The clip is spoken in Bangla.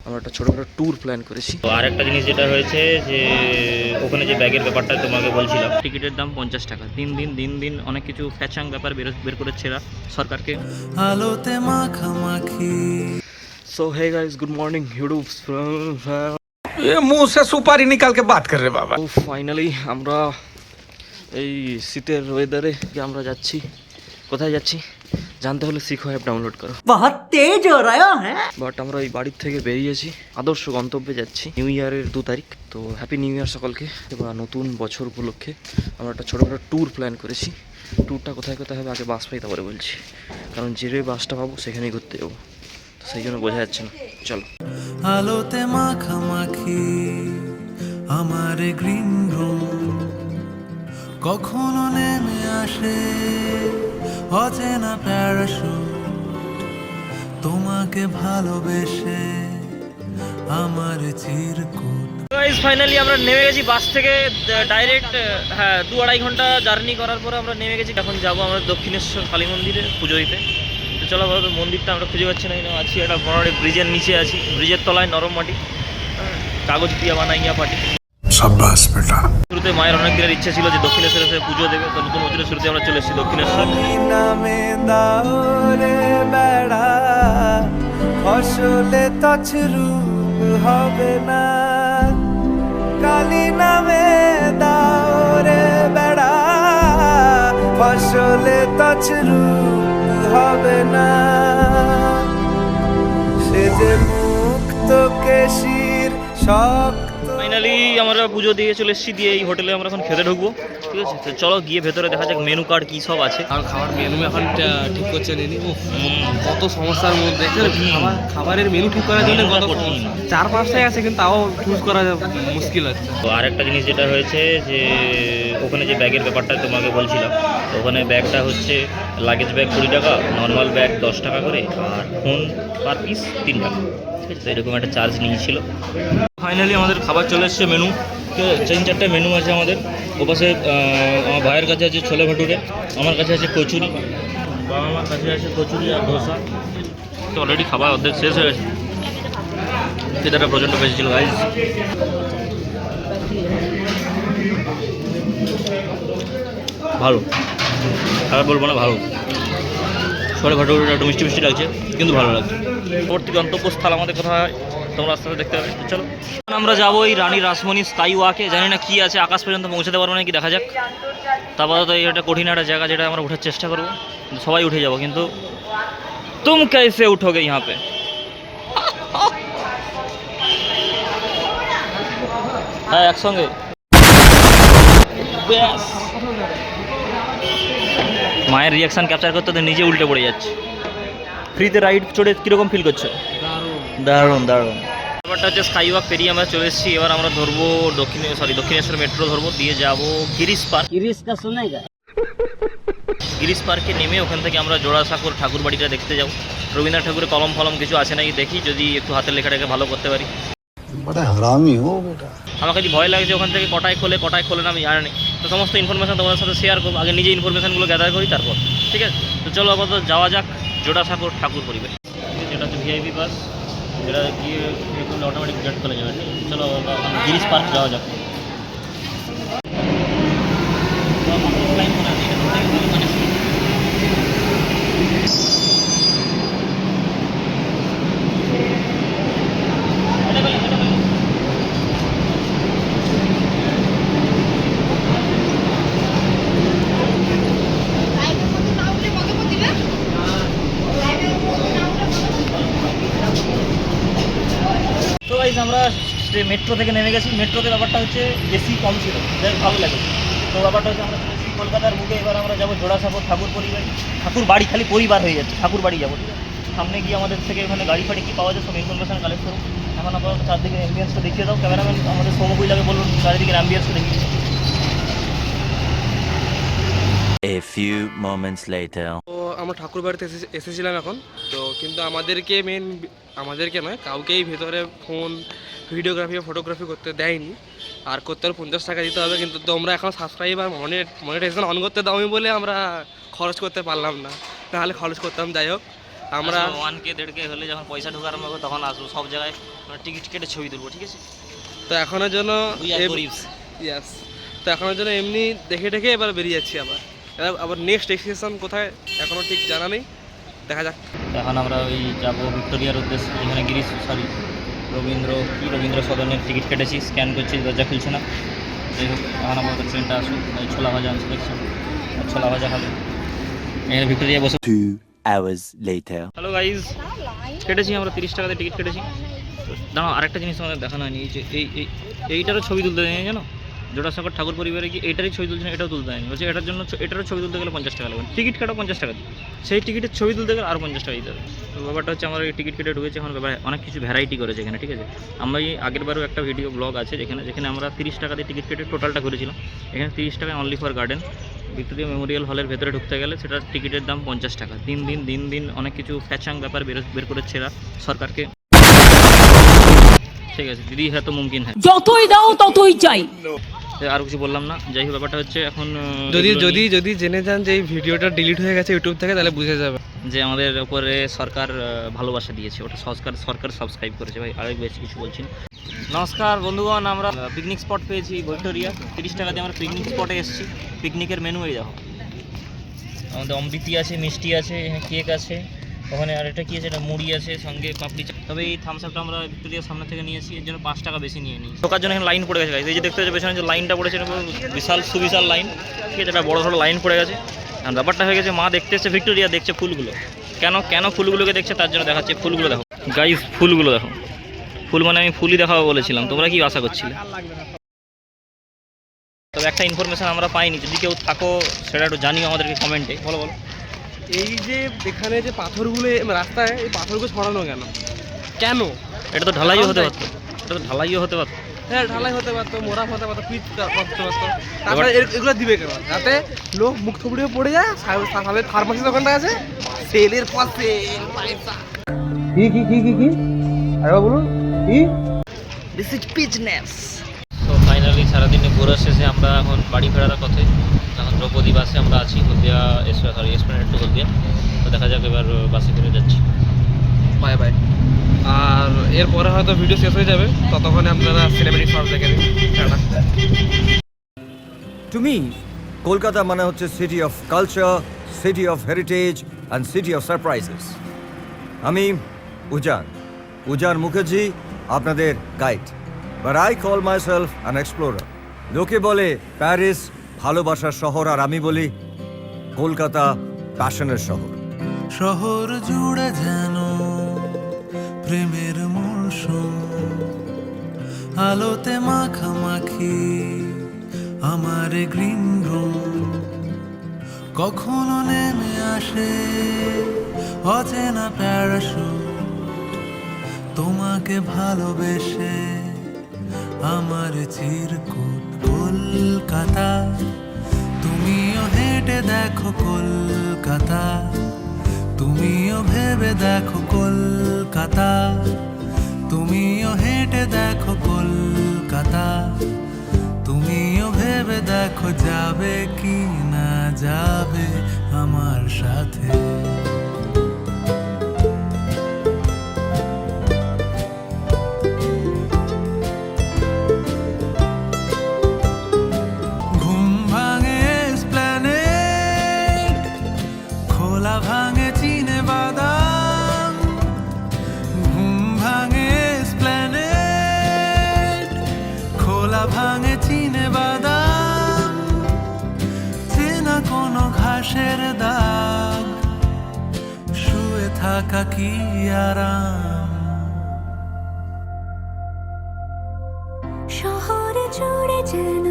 আমরা একটা ছোটোখাটো ট্যুর প্ল্যান করেছি। তো আর একটা জিনিস যেটা হয়েছে যে ওখানে যে ব্যাগের ব্যাপারটা তোমাকে বলছিলাম, টিকিটের দাম 50 টাকা। দিন দিন অনেক কিছু ফ্যাচাং ব্যাপার বের করেছে এরা সরকারকে। আলোতে মাখামাখি। So hey guys, good morning YouTube. ये मुंह से सुपारी निकाल के बात कर रहे बाबा। তো ফাইনালি আমরা এই শীতের ওয়েদারে আমরা যাচ্ছি। কোথায় যাচ্ছি জানতে হলে শিখো অ্যাপ ডাউনলোড করো। বহুত তেজ হো রহা হ্যাঁ। বাট আমরা এই বাড়ির থেকে বেরিয়েছি, আদর্শ গন্তব্যে যাচ্ছি। নিউ ইয়ারের 2 তারিখ। তো হ্যাপি নিউ ইয়ার সকলকে। এবার নতুন বছর উপলক্ষে আমরা একটা ছোটোখাটো ট্যুর প্ল্যান করেছি। ট্যুরটা কোথায় কোথায় হবে আগে বাস পাই তারপরে বলছি, কারণ যে বাসটা পাবো সেখানেই ঘুরতে যাবো, তো সেই জন্য বোঝা যাচ্ছে না। চলো। আলোতে মাখামাখি আমার গ্রিন রুম, কখনো নেমে আসে অচেনা প্যারাশুট, তোমাকে ভালোবেসে আমার চিরকুট। গাইস ফাইনালি আমরা নেমে গেছি বাস থেকে ডাইরেক্ট। হ্যাঁ, 2-2.5 ঘন্টা জার্নি করার পরে আমরা নেমে গেছি। এখন যাবো আমরা দক্ষিণেশ্বর কালী মন্দিরে পুজো দিতে। তো চলো, বলো মন্দিরটা আমরা খুঁজে পাচ্ছি না। আছি একটা বড় ব্রিজের নিচে আছি, ব্রিজের তলায় নরম মাটি, কাগজ দিয়া বানাইয়া পাটি। সাব্বাস বেটা। শুরুতে মায়ের অনেক দিনের ইচ্ছে ছিল যে দক্ষিণেশ্বরে এসে পুজো দেবে, তো নতুন বছরের শুরুতে আমরা চলে এসেছি দক্ষিণেশ্বর। নামে দাওরে বেড়া ফসলে তছরু হবে না, কালী নামে দাওরে বেড়া ফসলে তছরু হবে না, সে যে মুক্ত কেশির শক্ত। ফাইনালি আমরা পুজো দিয়ে চলে এসেছি, দিয়ে এই হোটেলে আমরা এখন খেতে ঢুকবো। ঠিক আছে, তো চলো গিয়ে ভেতরে দেখা যাক মেনু কার্ড কী সব আছে। আর খাবার মেনু এখন ঠিক করছে নি, কত সমস্যার মধ্যে খাবারের মেনু ঠিক করার জন্য কত 4-5টাই আছে, কিন্তু তাও চুজ করা মুশকিল হচ্ছে। তো আর একটা জিনিস যেটা হয়েছে যে ওখানে যে ব্যাগের ব্যাপারটা তোমাকে বলছিলাম, তো ওখানে ব্যাগটা হচ্ছে লাগেজ ব্যাগ 20 টাকা, নর্মাল ব্যাগ 10 টাকা করে, আর ফোন পার পিস 3 টাকা। ঠিক আছে, তো এরকম একটা চার্জ নিয়েছিল। ফাইনালি আমাদের খাবার চলে এসছে, মেনু 3-4টে মেনু আছে আমাদের। ওপাশে আমার ভাইয়ের কাছে আছে ছোলে ভাটুরে, আমার কাছে আছে কচুরি, বাবা মার কাছে আছে কচুরি আর ধোসা। তো অলরেডি খাবার অর্ধেক শেষ হয়ে গেছে। খেতেটা প্রচণ্ড বেশি ছিল গাইজ। ভালো, খারাপ বলবো না, ভালো। ছোলে ভাটুরিটা একটু মিষ্টি মিষ্টি লাগছে, কিন্তু ভালো লাগছে। পরবর্তী গন্তব্যস্থল আমাদের কোথায় তোমরা আস্তে আস্তে দেখতে পাবে। চলো, আমরা যাবো এই রানী রাসমণি স্কাই ওয়াকে। জানি না কি আছে, আকাশ পর্যন্ত পৌঁছাতে পারবো নাকি, দেখা যাক। তারপর তো এটা কঠিন একটা জায়গা, যেটা আমরা ওঠার চেষ্টা করবো। সবাই উঠে যাবো, কিন্তু তুম कैसे उठोगे यहाँ पे? হ্যাঁ, একসঙ্গে। মায়ের রিয়াকশান ক্যাপচার করতে তো নিজে উল্টে পড়ে যাচ্ছে। ফ্রিতে রাইড চড়ে কীরকম ফিল করছো? দারুণ দারুণ। ব্যাপারটা হচ্ছে স্কাই ওয়াক পেরিয়ে আমরা চলে এসেছি। এবার আমরা ধরবো দক্ষিণেশ্বর মেট্রো ধরবো, দিয়ে যাবো গিরিশ পার্ক। গিরিশ পার্কে নেমে ওখান থেকে আমরা জোড়াসাঁকোর ঠাকুর বাড়িটা দেখতে যাবো। রবীন্দ্রনাথ ঠাকুরের কলম ফলম কিছু আছে নাকি দেখি, যদি একটু হাতের লেখাটাকে ভালো করতে পারি। আমার কাছে ভয় লাগছে ওখান থেকে কটায় খোলে না আমি জানি। তো সমস্ত ইনফরমেশান তোমাদের সাথে শেয়ার করবো, আগে নিজে ইনফরমেশানগুলো গ্যাদার করি তারপর। ঠিক আছে, তো চলো আপাতত যাওয়া যাক জোড়াসাঁকোর ঠাকুর পরিবার। যেটা হচ্ছে ভিআইপি বাস, যেটা গিয়ে অটোমেটিক গেট চলে যাবে। চলো গিরিশ পার্ক যাওয়া যাক। আমরা মেট্রো থেকে নেমে গেছি। মেট্রোতে ব্যাপারটা হচ্ছে এসি কম ছিল, যাই ভালো লাগে। তো ব্যাপারটা হচ্ছে আমরা কলকাতার বুকে এবার আমরা যাবো জোড়াসাঁকোর ঠাকুর বাড়ি খালি পরিবার হয়ে যাচ্ছে, ঠাকুর বাড়ি যাবো। সামনে গিয়ে আমাদের থেকে ওখানে গাড়ি ফাড়ি কী পাওয়া যায় সব ইনফরমেশান কালেক্ট করুন। এখন আপাতত চারদিকে অ্যাম্বিয়েন্সটা দেখিয়ে দাও ক্যামেরাম্যান, আমাদের সৌমকুইলাকে বলুন চারিদিকে অ্যাম্বিয়েন্সটা দেখিয়ে। A few moments later. তো আমরা ঠাকুর বাড়িতে এসেছিলাম এখন তো, কিন্তু আমাদেরকে নয় কাউকেই ভেতরে ফোন ভিডিওগ্রাফি বা ফটোগ্রাফি করতে দেয়নি। আর করতে হলে 50 টাকা দিতে হবে, কিন্তু তোমরা এখন সাবস্ক্রাইব আর মনিটাইজেশন অন করতে দাওনি বলে আমরা খরচ করতে পারলাম না, নাহলে খরচ করতাম। যাই হোক, আমরা 1K 1.5K হলে যখন পয়সা ঢোকা আরম্ভ হবে তখন আসবো, সব জায়গায় টিকিট কেটে ছবি তুলবো, ঠিক আছে? তো এখনের জন্য ইয়াস, তো এখনের জন্য এমনি দেখে দেখে এবার বেরিয়ে যাচ্ছি আবার নেক্সট ডেস্টিনেশন কোথায় এখনো ঠিক জানা নেই, দেখা যাক। এখন আমরা ওই যাবো ভিক্টোরিয়ার উদ্দেশ্যে, যেখানে রবীন্দ্র সদনের টিকিট কেটেছি, স্ক্যান করছি, দরজা খুলছে না। যাই হোক, এখন আমাদের ট্রেনটা আসুক, এই ছোলা ভাজা আনছে দেখছি, ছোলা ভাজা খাবে এখানে ভিক্টোরিয়া বসে। 2 hours later. হ্যালো গাইজ, কেটেছি আমরা 30 টাকাতে টিকিট কেটেছি। দাঁড়াও, আরেকটা জিনিস আমাদের দেখানো হয়নি, এই যে এইটারও ছবি তুলতে দেয়নি জানো, জোড়াসাগর ঠাকুর পরিবারে কি এইটারই ছবি তুলছে না, এটাও তুলতে দেয়নি, বলছে এটার জন্য এটারও ছবি তুলতে গেলে 50 টাকা লাগবে, টিকিট কাটা 50 টাকা দিয়ে, সেই টিকিটের ছবি তুলতে গেলে আরও 50 টাকা দিতে হবে। তো ব্যাপারটা হচ্ছে আমরা এই টিকিট কেটে ঢুকেছি, এখন ব্যাপার অনেক কিছু ভ্যারাইটি করেছে এখানে, ঠিক আছে? আমরা এই আগের বারেও একটা ভিডিও ব্লগ আছে যেখানে আমরা 30 টাকা দিয়ে টিকিট কেটে টোটালটা করেছিলাম। এখানে 30 টাকায় only for garden Victoria Memorial হলের ভেতরে ঢুকতে গেলে সেটার টিকিটের দাম 50 টাকা। দিন অনেক কিছু ফ্যাচাং ব্যাপার বের করেছে এরা সরকারকে, ঠিক আছে? দিদি হ্যাঁ তো মুমকিন হ্যাঁ, যতই দাও ততই চাই। আর কিছু বললাম না। যাই হোক, ব্যাপারটা হচ্ছে এখন যদি জেনে যান যে এই ভিডিওটা ডিলিট হয়ে গেছে ইউটিউব থেকে, তাহলে বুঝে যাবে যে আমাদের উপরে সরকার ভালোবাসা দিয়েছে, ওটা সরকার সাবস্ক্রাইব করেছে ভাই, আর বেশি কিছু বলছি না। নমস্কার বন্ধুগণ, আমরা পিকনিক স্পট পেয়েছি ভিক্টোরিয়া, 30 টাকা দিয়ে আমরা পিকনিক স্পটে এসেছি। পিকনিকের মেনু এই দেখো, আমাদের অমৃতি আছে, মিষ্টি আছে, কেক আছে, ওখানে আর এটা কি আছে, এটা মুড়ি আছে, সঙ্গে পাপড়ি চা। তবে এই থামস আপটা আমরা ভিক্টোরিয়ার সামনে থেকে নিয়েছি, এর জন্য 5 টাকা বেশি নিয়ে নিই। ঢোকার জন্য এখানে লাইন পড়ে গেছে, এই যে দেখতে হচ্ছে পেছনে যে লাইনটা পড়েছে, বিশাল লাইন, ঠিক আছে? এটা বড় লাইন পড়ে গেছে। আর ব্যাপারটা হয়ে গেছে, মা দেখতে এসছে ভিক্টোরিয়া, দেখছে ফুলগুলো। কেন ফুলগুলোকে দেখছে তার জন্য দেখাচ্ছে, ফুলগুলো দেখো গাইস, ফুলগুলো দেখো। ফুল মানে আমি ফুলই দেখাবো বলেছিলাম, তোমরা কি আশা করছিলে? তবে একটা ইনফরমেশন আমরা পাইনি, যদি কেউ থাকো সেটা একটু জানিও আমাদেরকে কমেন্টে, বলো। এই যে এখানে যে পাথরগুলো রাস্তায়, এই পাথরগুলো ছড়ানো কেন? এটা তো ঢালাইও হতে পারতো, হ্যাঁ, ঢালাই হতে পারতো, মোড়া হতে পারতো, পিচ করতে পারতো। তারপরে এগুলো দিবে কেন? যাতে লোক মুখ থুবড়িয়ে পড়ে যায়। সামনে ফার্মাসি দোকানটা আছে, সেলের পর সেল, পয়সা। কি আরে বলুন কি? This is business. তো ফাইনালি সারাদিনে ঘোরা শেষে আমরা এখন বাড়ি ফেরার পথে, এখন দ্রৌপদী বাসে আমরা আছি, হলদিয়া এসপ্ল্যানেড টু হলদিয়া। তো দেখা যাক, এবার বাসে করে যাচ্ছি। বাই। আর এরপরে হয়তো ভিডিও শেষ হয়ে যাবে, ততক্ষণে আপনারা সিনেমেটিক শট দেখে নিন। To me, Kolkata মানে হচ্ছে city of culture, city of heritage and city of surprises. আমি উজান মুখার্জি, আপনাদের guide, but I call my self an explorer. লোকে বলে প্যারিস ভালোবাসার শহর, আর আমি বলি কলকাতা প্যাশনের শহর। শহর জুড়ে যেন প্রেমের মরশুম, আলোতে মাখামাখি আমার গ্রিন রুম। কখনো নেমে আসে অচেনা প্যারাশুট, তোমাকে ভালোবেসে আমার চিরকুট। কলকাতা, তুমিও হেঁটে দেখো কলকাতা, তুমিও ভেবে দেখো কলকাতা, তুমিও হেঁটে দেখো কলকাতা, তুমিও ভেবে দেখো যাবে কি না যাবে আমার সাথে। ঘুম ভাঙে এসপ্ল্যানেড, খোলা ভাঙে চিনে বাদাম। ঘুম ভাঙে এসপ্ল্যানেড, খোলা ভাঙে চিনে বাদাম। চেনা কোনো ঘাসের দাগ, শুয়ে থাকা কি আরাম। শহর জুড়ে যেন